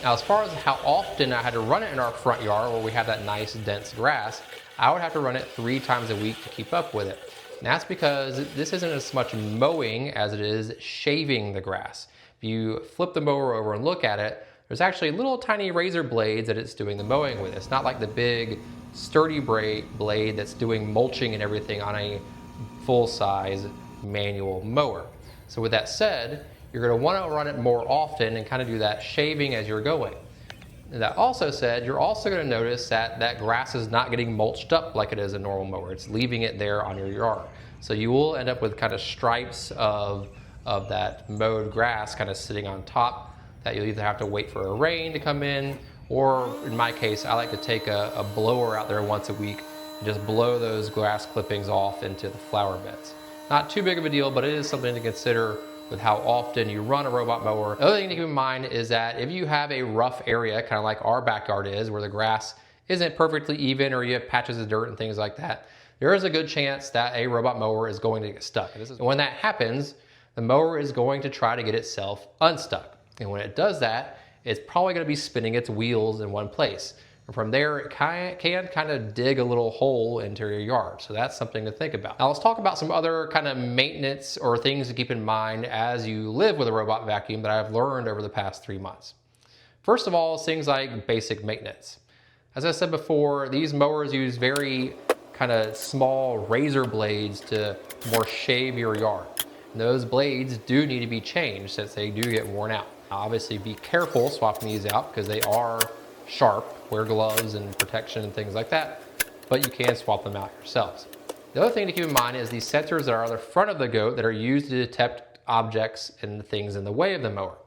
Now, as far as how often I had to run it in our front yard where we have that nice dense grass, I would have to run it 3 times a week to keep up with it. And that's because this isn't as much mowing as it is shaving the grass. If you flip the mower over and look at it, there's actually little tiny razor blades that it's doing the mowing with. It's not like the big sturdy blade that's doing mulching and everything on a full-size manual mower. So with that said, you're going to want to run it more often and kind of do that shaving as you're going. And that also said, you're also going to notice that that grass is not getting mulched up like it is a normal mower. It's leaving it there on your yard. So you will end up with kind of stripes of that mowed grass kind of sitting on top that you'll either have to wait for a rain to come in, or in my case, I like to take a blower out there once a week and just blow those grass clippings off into the flower beds. Not too big of a deal, but it is something to consider with how often you run a robot mower. The other thing to keep in mind is that if you have a rough area, kind of like our backyard is, where the grass isn't perfectly even or you have patches of dirt and things like that, there is a good chance that a robot mower is going to get stuck. And when that happens, the mower is going to try to get itself unstuck. And when it does that, it's probably going to be spinning its wheels in one place. And from there, it can kind of dig a little hole into your yard. So that's something to think about. Now let's talk about some other kind of maintenance or things to keep in mind as you live with a robot vacuum that I've learned over the past 3 months. First of all, things like basic maintenance. As I said before, these mowers use very kind of small razor blades to more shave your yard. And those blades do need to be changed since they do get worn out. Now, obviously be careful swapping these out because they are sharp. Wear gloves and protection and things like that, but you can swap them out yourselves. The other thing to keep in mind is these sensors that are on the front of the goat that are used to detect objects and things in the way of the mower.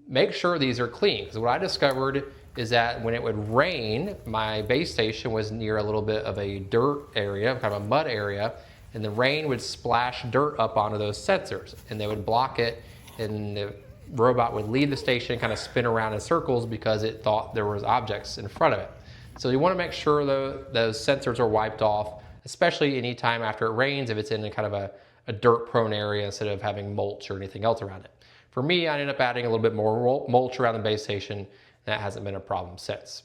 Make sure these are clean, because what I discovered is that when it would rain, my base station was near a little bit of a dirt area, kind of a mud area, and the rain would splash dirt up onto those sensors and they would block it, and the robot would leave the station, kind of spin around in circles because it thought there was objects in front of it. So you want to make sure those sensors are wiped off, especially anytime after it rains if it's in a kind of a dirt prone area instead of having mulch or anything else around it. For me, I ended up adding a little bit more mulch around the base station, and that hasn't been a problem since.